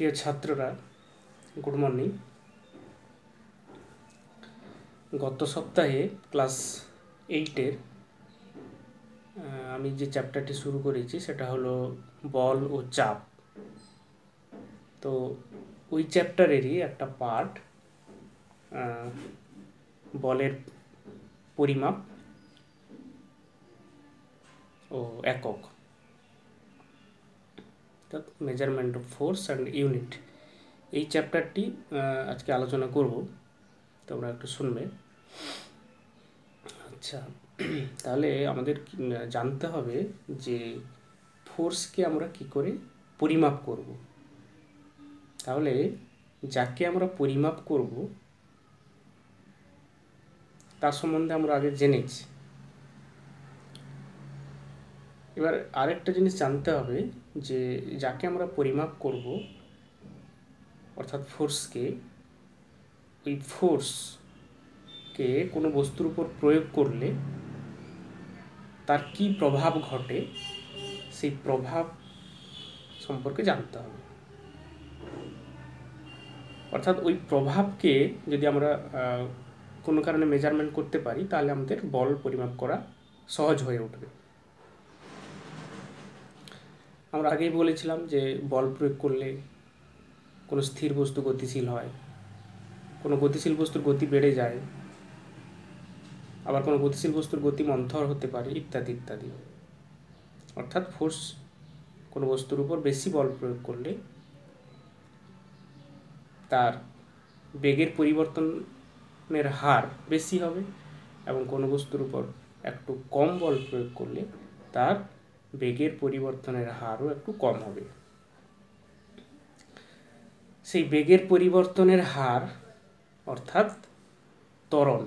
প্রিয় ছাত্ররা, good morning. গত সপ্তাহে ক্লাস 8-এর আমি যে চ্যাপ্টারটি শুরু করেছি সেটা হলো বল ও চাপ। তো ওই চ্যাপ্টারেরই একটা পার্ট বলের পরিমাপ ও একক, measurement of force and unit. এই চ্যাপ্টারটি আজকে আলোচনা করব, তোমরা একটু শুনবে। আচ্ছা, তাহলে আমাদের জানতে হবে যে ফোর্সকে আমরা কি করে পরিমাপ করব। তাহলে যাকে আমরা পরিমাপ করব তার সম্বন্ধে আমরা আগে জেনেছি। এবার আরেকটা জিনিস জানতে হবে যে যাকে আমরা পরিমাপ করব অর্থাৎ ফোর্সকে, ওই ফোর্সকে কোনো বস্তুর উপর প্রয়োগ করলে তার কি প্রভাব ঘটে সেই প্রভাব সম্পর্কে জানতে হবে। অর্থাৎ ওই প্রভাবকে যদি আমরা কোনো কারণে মেজারমেন্ট করতে পারি তাহলে আমাদের বল পরিমাপ করা সহজ হয়ে উঠবে। আমরা আগেই বলেছিলাম যে বল প্রয়োগ করলে কোনো স্থির বস্তু গতিশীল হয়, কোনো গতিশীল বস্তুর গতি বেড়ে যায়, আবার কোনো গতিশীল বস্তুর গতি মন্থর হতে পারে, ইত্যাদি ইত্যাদি। অর্থাৎ ফোর্স কোনো বস্তুর উপর বেশি বল প্রয়োগ করলে তার বেগের পরিবর্তনের হার বেশি হবে, এবং কোনো বস্তুর উপর একটু কম বল প্রয়োগ করলে তার বেগের পরিবর্তনের হারও একটু কম হবে। সেই বেগের পরিবর্তনের হার অর্থাৎ ত্বরণ,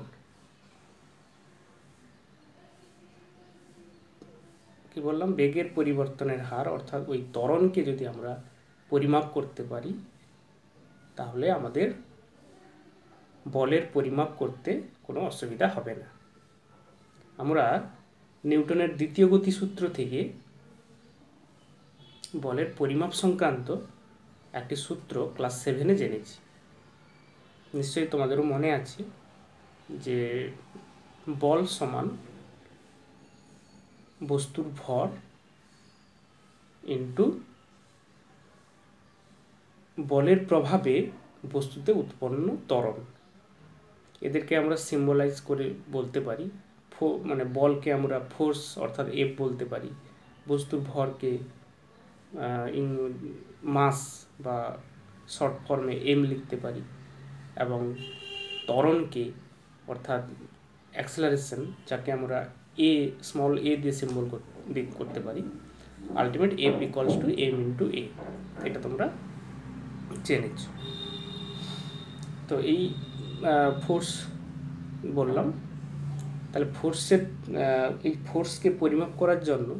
কি বললাম, বেগের পরিবর্তনের হার অর্থাৎ ওই ত্বরণকে যদি আমরা পরিমাপ করতে পারি তাহলে আমাদের বলের পরিমাপ করতে কোনো অসুবিধা হবে না। আমরা নিউটনের দ্বিতীয় গতিসূত্র থেকে বলের পরিমাপ সংক্রান্ত একটি সূত্র ক্লাস 7-এ জেনেছি। নিশ্চয়ই তোমাদেরও মনে আছে যে বল সমান বস্তুর ভর ইন্টু বলের প্রভাবে বস্তুতে উৎপন্ন ত্বরণ। এদেরকে আমরা সিম্বলাইজ করে বলতে পারি, মানে বলকে আমরা ফোর্স অর্থাৎ এফ বলতে পারি, বস্তুর ভরকে মাস বা শর্ট ফর্মে এম লিখতে পারি, এবং ত্বরণকে অর্থাৎ অ্যাক্সেলারেশন, যাকে আমরা স্মল এ দিয়ে সিম্বল করতে পারি, ultimate F equals to M into A. এটা তোমরা জেনেছ। তো এই ফোর্স বললাম। তাহলে এই ফোর্সকে পরিমাপ করার জন্য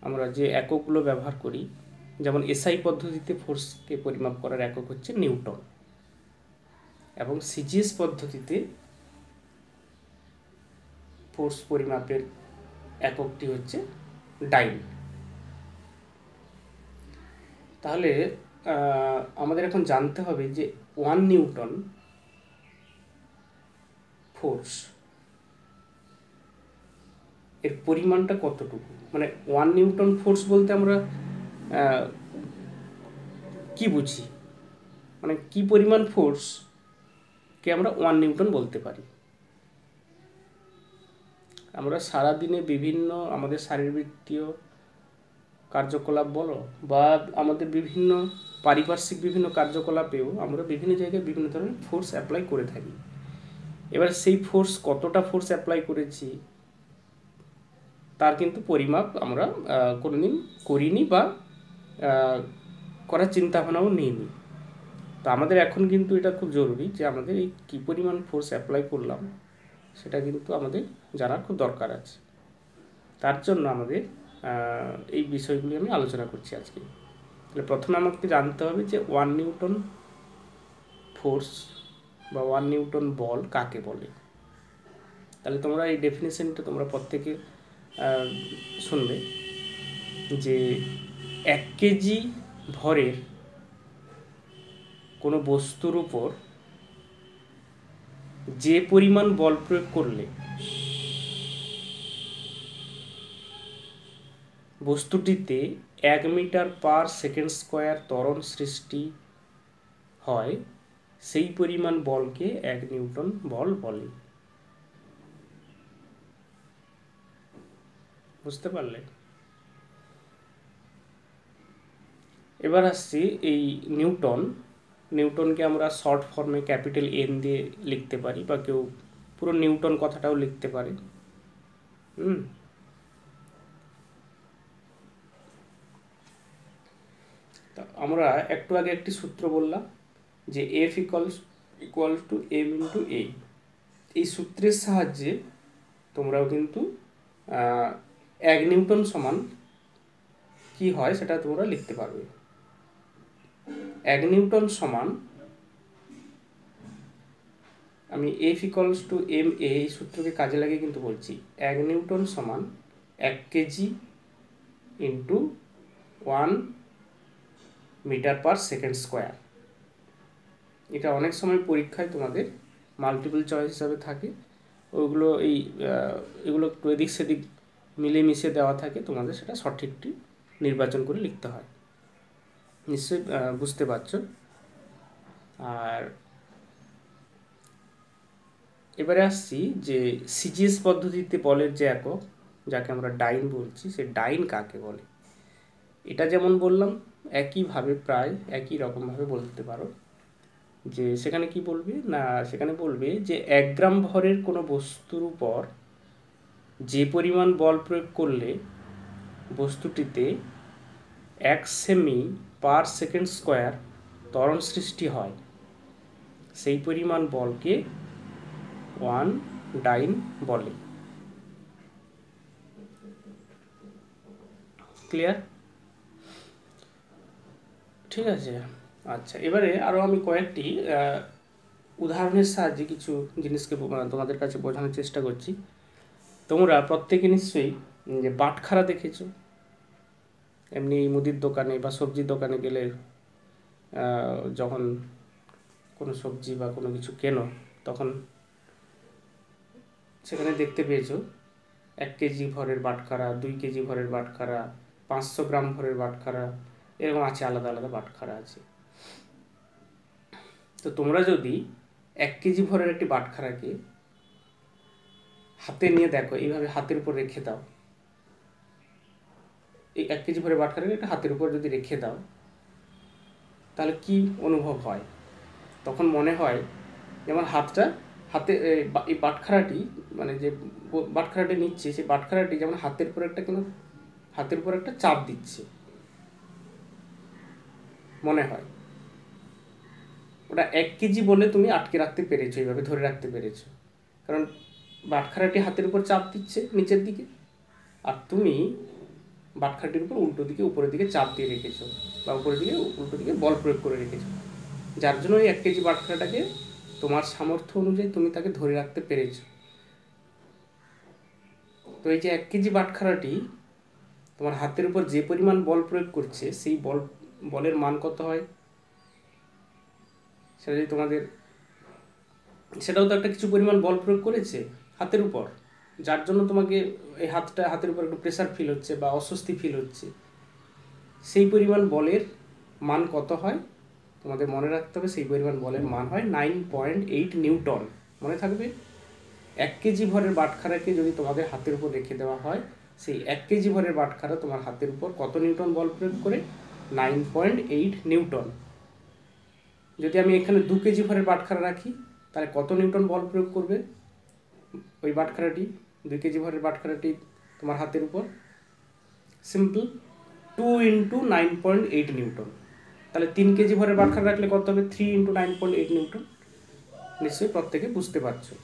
আমরা যে এককগুলো ব্যবহার করি, যেমন এসআই পদ্ধতিতে ফোর্সকে পরিমাপ করার একক হচ্ছে নিউটন, এবং সিজিএস পদ্ধতিতে ফোর্স পরিমাপের এককটি হচ্ছে ডাইন। তাহলে আমাদের এখন জানতে হবে যে 1 নিউটন ফোর্স এর পরিমাণটা কতটুকু। মানে 1 নিউটন ফোর্স বলতে আমরা কি বুঝি, মানে কি পরিমাণ ফোর্সকে আমরা 1 নিউটন বলতে পারি। আমরা সারাদিনে বিভিন্ন আমাদের শারীরবৃত্তীয় কার্যকলাপ বলো বা আমাদের বিভিন্ন পারিপার্শ্বিক বিভিন্ন কার্যকলাপেও আমরা বিভিন্ন জায়গায় বিভিন্ন ধরনের ফোর্স অ্যাপ্লাই করে থাকি। এবার সেই ফোর্স কতটা ফোর্স অ্যাপ্লাই করেছি তার কিন্তু পরিমাপ আমরা কোনোদিন করিনি বা করার চিন্তাভাবনাও নিইনি। তো আমাদের এখন কিন্তু এটা খুব জরুরি যে আমাদের এই কী পরিমাণ ফোর্স অ্যাপ্লাই করলাম সেটা কিন্তু আমাদের জানার খুব দরকার আছে। তার জন্য আমাদের এই বিষয়গুলি আমি আলোচনা করছি আজকে। তাহলে প্রথমে আমাকে জানতে হবে যে 1 নিউটন ফোর্স বা 1 নিউটন বল কাকে বলে। তাহলে তোমরা এই ডেফিনেশনটা তোমরা প্রত্যেকে শুনবে যে 1 কেজি ভরের কোনো বস্তুর উপর যে পরিমাণ বল প্রয়োগ করলে বস্তুটিতে 1 মিটার পার সেকেন্ড স্কোয়ার ত্বরণ সৃষ্টি হয়, সেই পরিমাণ বলকে 1 নিউটন বল বলে। বুঝতে পারলে? এবার আসছি এই নিউটনকে আমরা শর্ট ফর্মে ক্যাপিটাল এন দিয়ে লিখতে পারি, বা কেউ পুরো নিউটন কথাটাও লিখতে পারে। তা আমরা একটু আগে একটি সূত্র বললাম যে F equal to M into A. এই সূত্রের সাহায্যে তোমরাও কিন্তু 1 নিউটন সমান কি হয় সেটা তোমরা লিখতে পারবে। 1 নিউটন সমান, আমি F equals to M A এই সূত্রকে কাজে লাগিয়ে কিন্তু বলছি, 1 নিউটন সমান 1 KG into 1 metre per second square. এটা অনেক সময় পরীক্ষায় তোমাদের মাল্টিপল চয়েস হিসাবে থাকে, ওইগুলো এগুলো একটু এদিক সেদিক মিলেমিশে দেওয়া থাকে, তোমাদের সেটা সঠিকটি নির্বাচন করে লিখতে হয়। নিশ্চয়ই বুঝতে পারছো। আর এবারে আসছি যে সিজিএস পদ্ধতিতে বলের যে একক, যাকে আমরা ডাইন বলছি, সে ডাইন কাকে বলে। এটা যেমন বললাম একইভাবে প্রায় একই রকমভাবে বলতে পারো, যে সেখানে কি বলবে না, সেখানে বলবে যে 1 গ্রাম ভরের কোনো বস্তুর উপর যে পরিমাণ বল প্রয়োগ করলে বস্তুটিতে 1 সেমি পার সেকেন্ড স্কোয়ার ত্বরণ সৃষ্টি হয়, সেই পরিমাণ বলকে 1 ডাইন বলে। ক্লিয়ার? ঠিক আছে। আচ্ছা, এবারে আরও আমি কয়েকটি উদাহরণের সাহায্যে কিছু জিনিসকে তোমাদের কাছে বোঝানোর চেষ্টা করছি। তোমরা প্রত্যেকে নিশ্চয়ই যে বাটখারা দেখেছো, এমনি মুদির দোকানে বা সবজির দোকানে গেলে যখন কোনো সবজি বা কোনো কিছু কেনো, তখন সেখানে দেখতে পেয়েছো 1 কেজি ভরের বাটখারা, 2 কেজি ভরের বাটখারা, 500 গ্রাম ভরের বাটখারা, এরকম আছে, আলাদা আলাদা বাটখারা আছে। তো তোমরা যদি 1 কেজি ভরের একটি বাটখারাকে হাতে নিয়ে দেখো, এইভাবে হাতের উপর রেখে দাও, এই 1 কেজি ভরের বাটখারাকে একটা হাতের উপর যদি রেখে দাও, তাহলে কি অনুভব হয়? তখন মনে হয় যেমন হাতে এই বাটখারাটি, মানে যে বাটখারাটি নিচ্ছে, সেই বাটখারাটি যেমন হাতের উপর একটা চাপ দিচ্ছে মনে হয়। ওটা 1 কেজি বলে তুমি আটকে রাখতে পেরেছো, এইভাবে ধরে রাখতে পেরেছো, কারণ বাটখারাটি হাতের উপর চাপ দিচ্ছে নিচের দিকে, আর তুমি বাটখারাটির উপর উল্টো দিকে উপরের দিকে চাপ দিয়ে রেখেছো, বা উপরের দিকে উল্টো দিকে বল প্রয়োগ করে রেখেছো, যার জন্য এই 1 কেজি বাটখারাটাকে তোমার সামর্থ্য অনুযায়ী তুমি তাকে ধরে রাখতে পেরেছো। তো এই যে 1 কেজি বাটখারাটি তোমার হাতের উপর যে পরিমাণ বল প্রয়োগ করছে, সেই বলের মান কত হয় সেটা যদি তোমাদের, সেটাও তো একটা কিছু পরিমাণ বল প্রয়োগ করেছে হাতের উপর, যার জন্য তোমাকে এই হাতের উপর একটু প্রেসার ফিল হচ্ছে বা অস্বস্তি ফিল হচ্ছে, সেই পরিমাণ বলের মান কত হয় তোমাদের মনে রাখতে হবে। সেই পরিমাণ বলের মান হয় 9.8 নিউটন। মনে থাকবে, 1 কেজি ভরের বাটখারাকে যদি তোমাদের হাতের উপর রেখে দেওয়া হয়, সেই 1 কেজি ভরের বাটখারা তোমার হাতের উপর কত নিউটন বল প্রয়োগ করে? 9.8 নিউটন। যদি আমি এখানে 2 কেজি ভরের বাটখারা রাখি, তাহলে কত নিউটন বল প্রয়োগ করবে ওই বাটখারাটি, 2 কেজি ভরের বাটখারাটি তোমার হাতের উপর? Simple, 2 into 9.8 Newton. তাহলে 3 কেজি ভরের বাটখারা রাখলে কত হবে? 3 ইন্টু 9.8 নিউটন। নিশ্চয়ই প্রত্যেকে বুঝতে পারছো।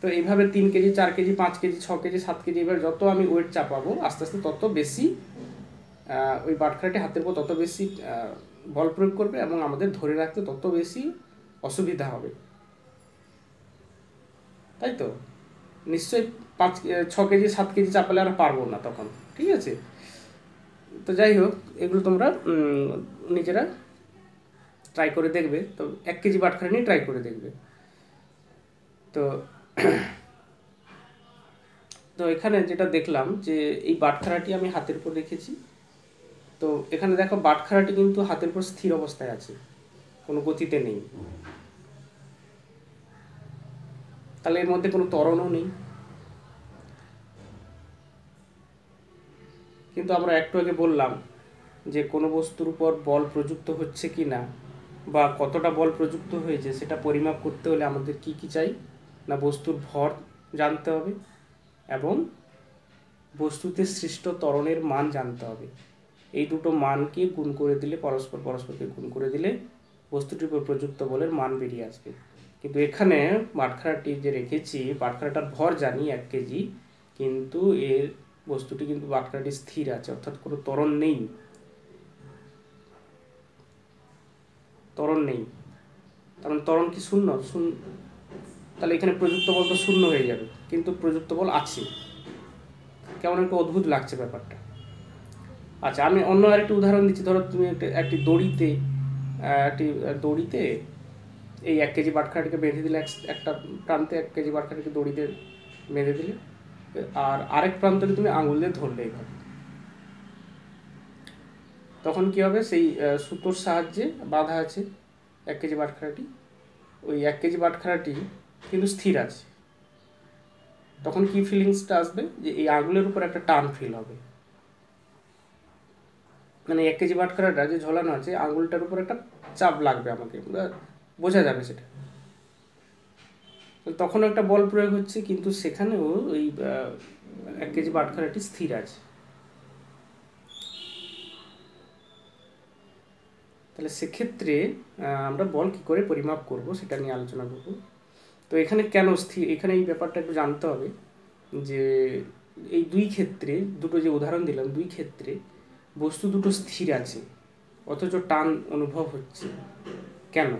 তো এইভাবে 3 KG, 4 KG, 5 KG, 6 KG, 7 KG, এবার যত আমি ওয়েট চাপাবো আস্তে আস্তে তত বেশি ওই বাটখারাটি হাতের উপর তত বেশি বল প্রয়োগ করবে, এবং আমাদের ধরে রাখতে তত বেশি অসুবিধা হবে, তাই তো? নিশ্চয়ই 6 কেজি 7 কেজি চাপালে আর পারবো না তখন, ঠিক আছে? তো যাই হোক, এগুলো তোমরা নিজেরা ট্রাই করে দেখবে। তো 1 কেজি বাটখারা নিয়ে ট্রাই করে দেখবে। তো তো এখানে যেটা দেখলাম যে এই বাটখারাটি আমি হাতের উপর রেখেছি। তো এখানে দেখো বাটখারাটি কিন্তু হাতের উপর স্থির অবস্থায় আছে, কোনো গতিতে নেই। তাহলে এর মধ্যে কোনো ত্বরণও নেই। কিন্তু আমরা একটু আগে বললাম যে কোনো বস্তুর উপর বল প্রযুক্ত হচ্ছে কি না বা কতটা বল প্রযুক্ত হয়েছে সেটা পরিমাপ করতে হলে আমাদের কি কি চাই না, বস্তুর ভর জানতে হবে এবং বস্তুতে সৃষ্ট ত্বরণের মান জানতে হবে। এই দুটো মানকে গুণ করে দিলে, পরস্পরকে গুণ করে দিলে বস্তুটির উপর প্রযুক্ত বলের মান বেরিয়ে আসবে। কিন্তু এখানে বাটখারাটি যে রেখেছি, বাটখারাটার ভর জানি 1 কেজি, কিন্তু এর বস্তুটি কিন্তু বাটখারাটি স্থির আছে, অর্থাৎ কোনো ত্বরণ নেই। ত্বরণ নেই, কারণ ত্বরণ কি শূন্য? তাহলে এখানে প্রযুক্ত বল তো শূন্য হয়ে যাবে, কিন্তু প্রযুক্ত বল আছে। কেমন একটু অদ্ভুত লাগছে ব্যাপারটা। আচ্ছা, আমি অন্য আরেকটি উদাহরণ দিচ্ছি। ধরো তুমি একটি দড়িতে এই 1 কেজি বাটখারাটিকে বেঁধে দিলে, একটা প্রান্তে 1 কেজি বাটখারাটিকে দড়িতে বেঁধে দিলে, আর আরেক প্রান্তকে তুমি আঙুল দিয়ে ধরলে এইভাবে। তখন কি হবে? সেই সুতোর সাহায্যে বাঁধা আছে 1 কেজি বাটখারাটি, ওই 1 কেজি বাটখারাটি কিন্তু স্থির আছে। তখন কি ফিলিংসটা আসবে? যে এই আঙুলের উপর একটা টান ফিল হবে, মানে 1 কেজি বাটখারাটা যে ঝোলানো আছে আঙুলটার উপর একটা চাপ লাগবে, আমাকে বোঝা যাবে সেটা। তখন একটা বল প্রয়োগ হচ্ছে, কিন্তু সেখানেও ওই 1 কেজি বাটখারাটি স্থির আছে। তাহলে সেক্ষেত্রে আমরা বল কি করে পরিমাপ করব সেটা নিয়ে আলোচনা করব। তো এখানে কেন স্থির, এখানে এই ব্যাপারটা একটু জানতে হবে যে এই দুই ক্ষেত্রে, দুটো যে উদাহরণ দিলাম, দুই ক্ষেত্রে বস্তু দুটো স্থির আছে অথচ টান অনুভব হচ্ছে কেন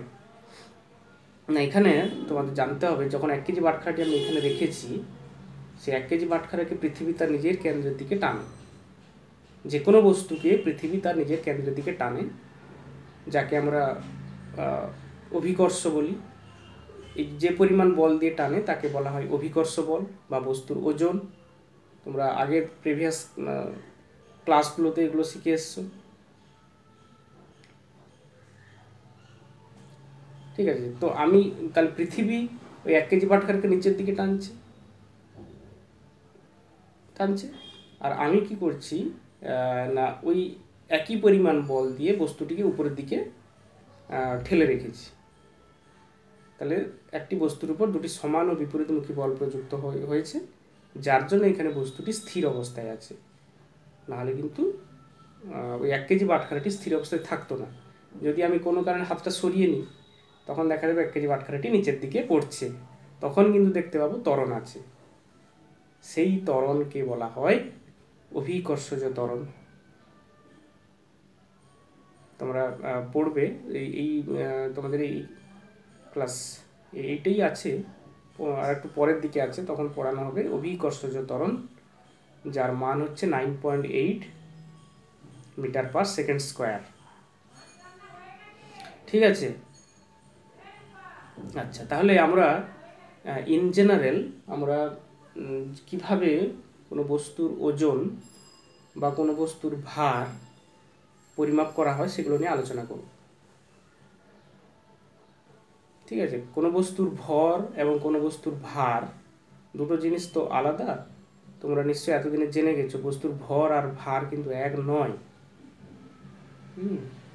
না। এখানে তোমাদের জানতে হবে, যখন 1 কেজি বাটখারাটি আমি এখানে রেখেছি, সেই 1 কেজি বাটখারাকে পৃথিবী তার নিজের কেন্দ্রের দিকে টানে। যে কোনো বস্তুকে পৃথিবী তার নিজের কেন্দ্রের দিকে টানে, যাকে আমরা অভিকর্ষ বলি। এই যে পরিমাণ বল দিয়ে টানে তাকে বলা হয় অভিকর্ষ বল বা বস্তুর ওজন। তোমরা আগের প্রিভিয়াস ক্লাসগুলোতে এগুলো শিখে এসছো, ঠিক আছে? তো আমি তাহলে পৃথিবী ওই 1 কেজি বাটখারাকে নিচের দিকে টানছে, আর আমি কি করছি না, ওই একই পরিমাণ বল দিয়ে বস্তুটিকে উপরের দিকে ঠেলে রেখেছি। তাহলে একটি বস্তুর উপর দুটি সমান ও বিপরীতমুখী বল প্রযুক্ত হয়েছে, যার জন্য এখানে বস্তুটি স্থির অবস্থায় আছে। নাহলে কিন্তু ওই 1 কেজি বাটখারাটি স্থির অবস্থায় থাকতো না। যদি আমি কোনো কারণে হাতটা সরিয়ে নিই, তখন দেখা যাবে 1 কেজি বাটখারাটি নিচের দিকে পড়ছে, তখন কিন্তু দেখতে পাবো ত্বরণ আছে। সেই ত্বরণকে বলা হয় অভিকর্ষজ ত্বরণ। তোমরা পড়বে এই তোমাদের এই ক্লাস এইটাই আছে, আর একটু পরের দিকে আছে, তখন পড়ানো হবে অভিকর্ষজ ত্বরণ, যার মান হচ্ছে 9.8 মিটার পার সেকেন্ড স্কোয়ার। ঠিক আছে? আচ্ছা, তাহলে আমরা ইন জেনারেল আমরা কিভাবে কোনো বস্তুর ওজন বা কোনো বস্তুর ভার পরিমাপ করা হয় সেগুলো নিয়ে আলোচনা করব। ঠিক আছে? কোনো বস্তুর ভর এবং কোনো বস্তুর ভার দুটো জিনিস তো আলাদা। তোমরা নিশ্চয়ই এতদিনে জেনে গেছো বস্তুর ভর আর ভার কিন্তু এক নয়।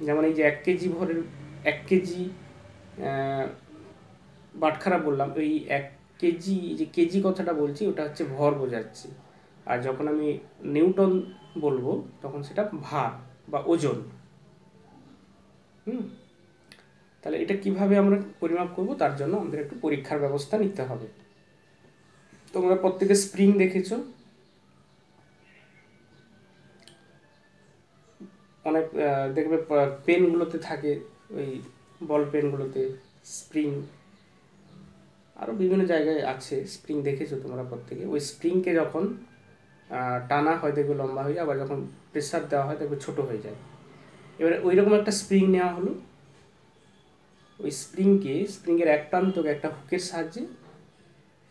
যেমন এই যে 1 কেজি ভরের 1 কেজি বাটখারা বললাম, ওই 1 কেজি, যে কেজি কথাটা বলছি ওটা হচ্ছে ভর বোঝাচ্ছি, আর যখন আমি নিউটন বলবো তখন সেটা ভার বা ওজন। তাহলে এটা কিভাবে আমরা পরিমাপ করব, তার জন্য আমাদের একটু পরীক্ষার ব্যবস্থা নিতে হবে। তোমরা প্রত্যেকে স্প্রিং দেখেছো, অনেক দেখবে পেনগুলোতে থাকে, ওই বল পেনগুলোতে স্প্রিং, আরও বিভিন্ন জায়গায় আছে স্প্রিং, দেখেছো তোমরা প্রত্যেকে। ওই স্প্রিংকে যখন টানা হয় দেখবে লম্বা হয়ে যায়, আবার যখন প্রেসার দেওয়া হয় দেখবে ছোট হয়ে যায়। এবারে ওই রকম একটা স্প্রিং নেওয়া হলো, ওই স্প্রিংয়ের এক প্রান্তকে একটা হুকের সাহায্যে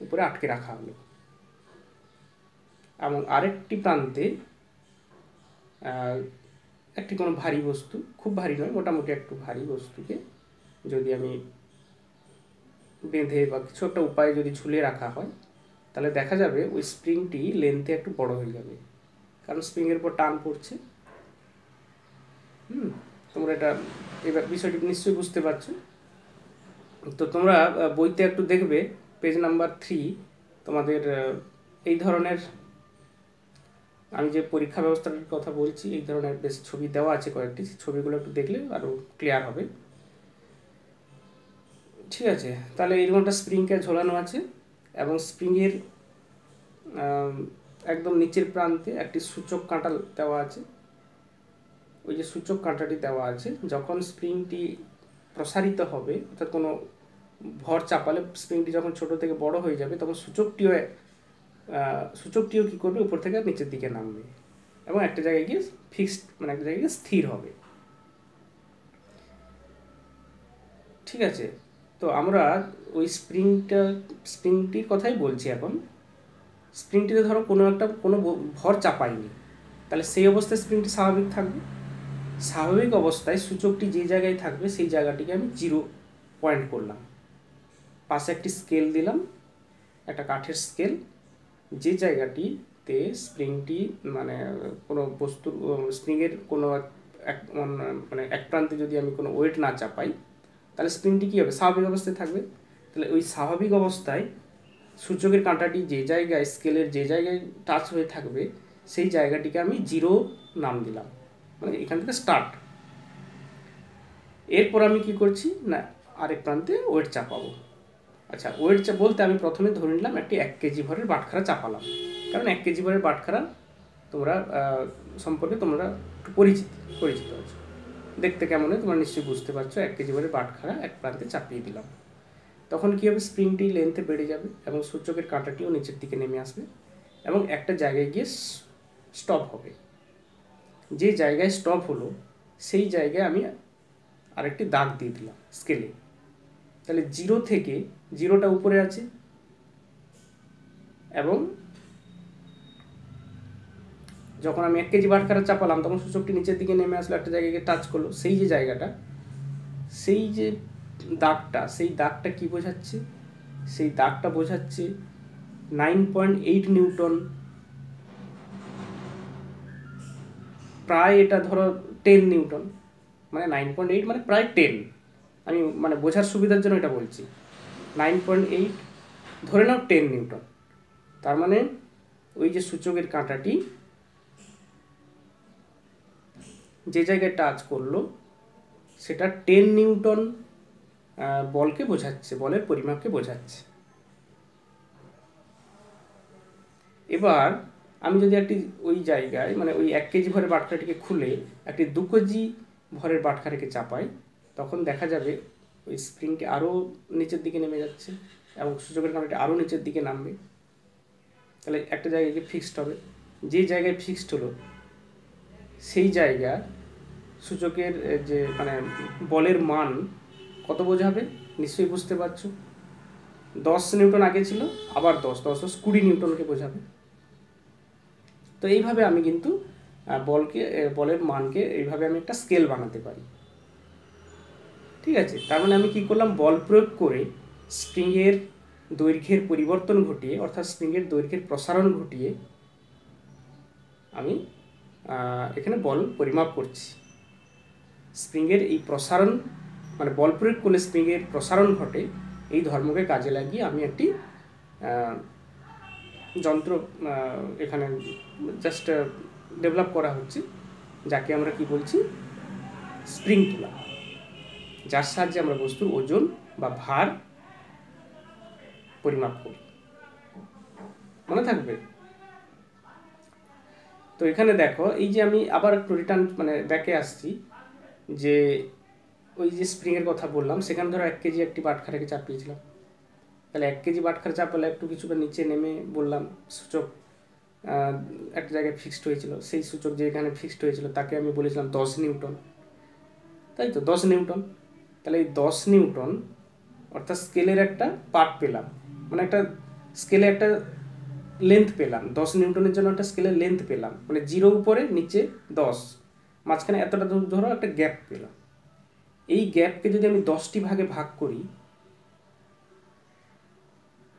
উপরে আটকে রাখা হলো, এবং আরেকটি প্রান্তে একটি কোনো ভারী বস্তু, খুব ভারী নয়, মোটামুটি একটু ভারী বস্তুকে যদি আমি বেঁধে বা কিছু একটা উপায়ে যদি ঝুলিয়ে রাখা হয়, তাহলে দেখা যাবে ওই স্প্রিংটি লেন্থে একটু বড় হয়ে যাবে, কারণ স্প্রিংয়ের উপর টান পড়ছে। তোমরা এটা এবার বিষয়টি নিশ্চয়ই বুঝতে পারছো। তো তোমরা বইতে একটু দেখবে, পেজ নাম্বার 3 তোমাদের এই ধরনের, আমি যে পরীক্ষা ব্যবস্থাটার কথা বলছি, এই ধরনের বেশ ছবি দেওয়া আছে কয়েকটি, ছবিগুলো একটু দেখলে আরও ক্লিয়ার হবে। ঠিক আছে, তাহলে এইরকম একটা স্প্রিংকে ঝোলানো আছে, এবং স্প্রিংয়ের একদম নিচের প্রান্তে একটি সূচক কাঁটা দেওয়া আছে। ওই যে সূচক কাঁটাটি দেওয়া আছে, যখন স্প্রিংটি প্রসারিত হবে, অর্থাৎ কোনো ভর চাপালে স্প্রিংটি যখন ছোট থেকে বড় হয়ে যাবে, তখন সূচকটিও কী করবে, উপর থেকে নিচের দিকে নামবে এবং একটা জায়গায় গিয়ে ফিক্সড, মানে একটা জায়গায় গিয়ে স্থির হবে। ঠিক আছে, তো আমরা ওই স্প্রিংটির কথাই বলছি এখন। স্প্রিংটিতে ধরো কোনো ভর চাপাইনি, তাহলে সেই অবস্থায় স্প্রিংটি স্বাভাবিক থাকবে। স্বাভাবিক অবস্থায় সূচকটি যে জায়গায় থাকবে সেই জায়গাটিকে আমি 0 পয়েন্ট করলাম, পাশে একটি স্কেল দিলাম, একটা কাঠের স্কেল, যে জায়গাটিতে স্প্রিংটি মানে কোনো বস্তুর স্প্রিংয়ের কোনো মানে এক প্রান্তে যদি আমি কোনো ওয়েট না চাপাই, তাহলে স্প্রিংটি কী হবে, স্বাভাবিক অবস্থায় থাকবে। তাহলে ওই স্বাভাবিক অবস্থায় সূচকের কাঁটাটি যে জায়গায়, স্কেলের যে জায়গায় টাচ হয়ে থাকবে, সেই জায়গাটিকে আমি 0 নাম দিলাম, মানে এখান থেকে স্টার্ট। এরপর আমি কি করছি না, আরেক প্রান্তে ওয়েট চাপাবো। আচ্ছা, ওয়েট বলতে আমি প্রথমে ধরে নিলাম একটি 1 কেজি ভরের বাটখারা চাপালাম, কারণ 1 কেজি ভরের বাটখারা তোমরা সম্পর্কে তোমরা একটু পরিচিত আছো, দেখতে কেমন হয় তোমরা নিশ্চয়ই বুঝতে পারছো। 1 কেজি ভরের বাটখারা এক প্রান্তে চাপিয়ে দিলাম, তখন কী হবে, স্প্রিংটি লেন্থে বেড়ে যাবে এবং সূচকের কাঁটাটিও নিচের দিকে নেমে আসবে এবং একটা জায়গায় গিয়ে স্টপ হবে। যে জায়গায় স্টপ হলো সেই জায়গায় আমি আরেকটি দাগ দিয়ে দিলাম স্কেলে। তাহলে 0 থেকে, 0টা উপরে আছে, এবং যখন আমি 1 কেজি বাটখারা চাপালাম তখন সূচকটি নিচের দিকে নেমে আসলো, একটা জায়গায় টাচ করলো, সেই যে জায়গাটা, সেই যে দাগটা, সেই দাগটা কি বোঝাচ্ছে, সেই দাগটা বোঝাচ্ছে 9.8 নিউটন, প্রায় এটা ধরো 10 নিউটন, মানে 9.8 মানে প্রায় 10, আমি মানে বোঝার সুবিধার জন্য এটা বলছি। 9.8 ধরে নাও 10 নিউটন, তার মানে ওই যে সূচকের কাঁটাটি যে জায়গায় টাচ করলো সেটা 10 নিউটন বলকে বোঝাচ্ছে, বলের পরিমাপকে বোঝাচ্ছে। এবার আমি যদি একটি ওই জায়গায়, মানে ওই 1 কেজি ভরের বাটখারাটিকে খুলে একটি 2 কেজি ভরের বাটখারাকে চাপাই, তখন দেখা যাবে ওই স্প্রিংটি আরও নিচের দিকে নেমে যাচ্ছে এবং সূচকের কাঁটাটি আরও নিচের দিকে নামবে। তাহলে একটা জায়গায় গিয়ে ফিক্সড হবে, যে জায়গায় ফিক্সড হলো সেই জায়গা সূচকের যে মানে বলের মান কত বোঝাবে নিশ্চয়ই বুঝতে পারছো। 10 নিউটন আগে ছিল, আবার 10 20 নিউটনকে বোঝাবে। তো এইভাবে আমি কিন্তু বলের মানকে এইভাবে আমি একটা স্কেল বানাতে পারি। ঠিক আছে, তার মানে আমি কি করলাম, বল প্রয়োগ করে স্প্রিংয়ের দৈর্ঘ্যের পরিবর্তন ঘটিয়ে, অর্থাৎ স্প্রিংয়ের দৈর্ঘ্যের প্রসারণ ঘটিয়ে আমি এখানে বল পরিমাপ করছি। স্প্রিংয়ের এই প্রসারণ, মানে বল প্রয়োগ করলে স্প্রিংয়ের প্রসারণ ঘটে, এই ধর্মকে কাজে লাগিয়ে আমি একটি যন্ত্র এখানে জাস্ট ডেভেলপ করা হচ্ছে, যাকে আমরা কি বলছি, স্প্রিং তুলা, যার সাহায্যে আমরা বস্তুর ওজন বা ভার পরিমাপ করি। মনে থাকবে? তো এখানে দেখো, এই যে আমি আবার একটু রিটার্ন মানে ব্যাকে আসছি, যে ওই যে স্প্রিংয়ের কথা বললাম, সেখানে ধরো 1 কেজি একটি বাটখারাকে চাপিয়েছিলাম, তাহলে 1 কেজি বাটখারা চাপালে একটু কিছুটা নিচে নেমে বললাম সূচক একটা জায়গায় ফিক্সড হয়েছিল, সেই সূচক যেখানে ফিক্সড হয়েছিল তাকে আমি বলেছিলাম 10 নিউটন, তাই তো 10 নিউটন। তাহলে এই 10 নিউটন অর্থাৎ স্কেলের একটা পার্ট পেলাম, মানে একটা স্কেলে একটা লেন্থ পেলাম, 10 নিউটনের জন্য একটা স্কেলের লেন্থ পেলাম, মানে 0 উপরে নিচে 10, মাঝখানে এতটা ধরো একটা গ্যাপ পেলাম। এই গ্যাপকে যদি আমি 10টি ভাগে ভাগ করি,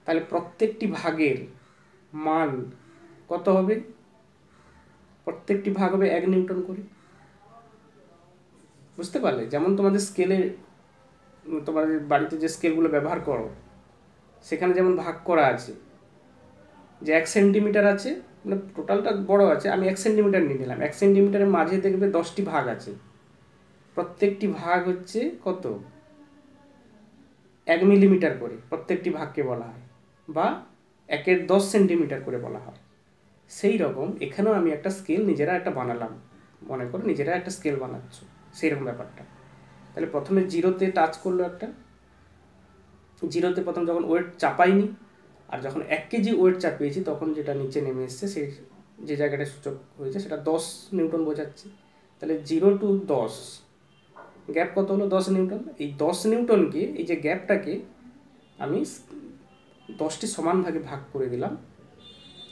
তাহলে প্রত্যেকটি ভাগের মান কত হবে? প্রত্যেকটি ভাগ হবে 1 নিউটন করে। বুঝতে পারলে? যেমন তোমাদের স্কেলে, তোমাদের বাড়িতে যে স্কেলগুলো ব্যবহার করো সেখানে যেমন ভাগ করা আছে, যে 1 সেন্টিমিটার আছে, মানে টোটালটা বড় আছে, আমি 1 সেন্টিমিটার নিয়ে নিলাম, 1 সেন্টিমিটারের মাঝে দেখবে 10টি ভাগ আছে, প্রত্যেকটি ভাগ হচ্ছে কত? 1 মিলিমিটার করে প্রত্যেকটি ভাগকে বলা হয়, বা 1/10 সেন্টিমিটার করে বলা হয়। সেই রকম এখানেও আমি একটা স্কেল নিজেরা একটা বানালাম, মনে করো নিজেরা একটা স্কেল বানাচ্ছ, সেই রকম ব্যাপারটা। তাহলে প্রথমে 0-তে টাচ করলো একটা, 0-তে প্রথম যখন ওয়েট চাপাইনি, আর যখন 1 কেজি ওয়েট চাপিয়েছি তখন যেটা নিচে নেমে এসছে, সেই যে জায়গাটা সূচক হয়েছে সেটা 10 নিউটন বোঝাচ্ছে। তাহলে 0 to 10 গ্যাপ কত হলো? 10 নিউটন। এই 10 নিউটনকে, এই যে গ্যাপটাকে আমি 10টি সমান ভাগে ভাগ করে দিলাম,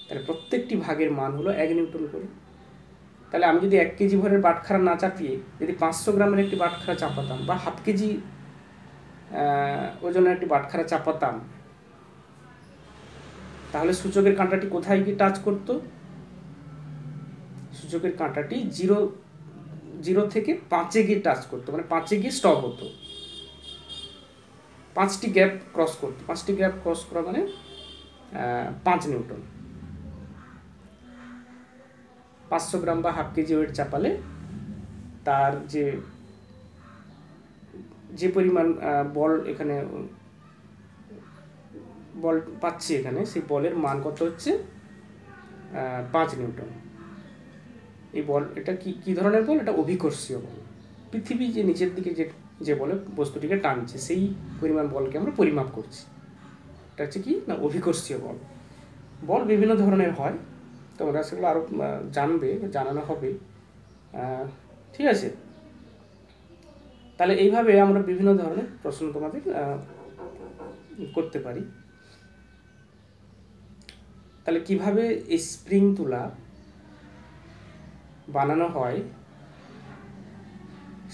তাহলে প্রত্যেকটি ভাগের মান হলো 1 নিউটন করে। তাহলে আমি যদি 1 কেজি ভরের বাটখারা না চাপিয়ে যদি 500 গ্রামের একটি বাটখারা চাপাতাম, বা হাফ কেজি ওজনের একটি বাটখারা চাপাতাম, তাহলে সূচকের কাঁটাটি কোথায় গিয়ে টাচ করতো? সূচকের কাঁটাটি 0 থেকে 5-এ গিয়ে টাচ করতো, মানে 5-এ গিয়ে স্টপ হতো, 5টি গ্যাপ ক্রস করতো। 5টি গ্যাপ ক্রস করা মানে 5 নিউটন। 500 গ্রাম বা হাফ কেজি ওয়েট চাপালে তার যে পরিমাণ বল এখানে বল পাচ্ছি এখানে, সেই বলের মান কত হচ্ছে? 5 নিউটন। এই বল, এটা কি ধরনের বল? এটা অভিকর্ষীয় বল। পৃথিবী যে নিচের দিকে যে বলে বস্তুটিকে টানছে, সেই পরিমাণ বলকে আমরা পরিমাপ করছি। এটা হচ্ছে কি না, অভিকর্ষীয় বল। বল বিভিন্ন ধরনের হয়, তোমরা সেগুলো আরও জানবে, জানানো হবে, ঠিক আছে? তাহলে এইভাবে আমরা বিভিন্ন ধরনের প্রশ্ন তোমাদের করতে পারি। তাহলে কিভাবে এই স্প্রিং তুলা বানানো হয়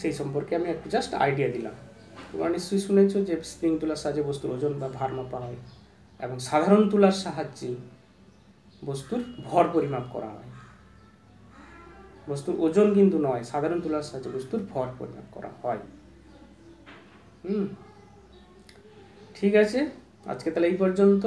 সেই সম্পর্কে আমি একটু জাস্ট আইডিয়া দিলাম। তোমরা নিশ্চয়ই শুনেছ যে স্প্রিং তুলার সাহায্যে বস্তুর ওজন বা ভার মাপা হয়, এবং সাধারণ তুলার সাহায্যে বস্তুর ভর পরিমাপ করা হয়। বস্তুর ওজন কিন্তু নয়, সাধারণ তুলার সাহায্যে বস্তুর ভর পরিমাপ করা হয়। ঠিক আছে, আজকে তাহলে এই পর্যন্ত।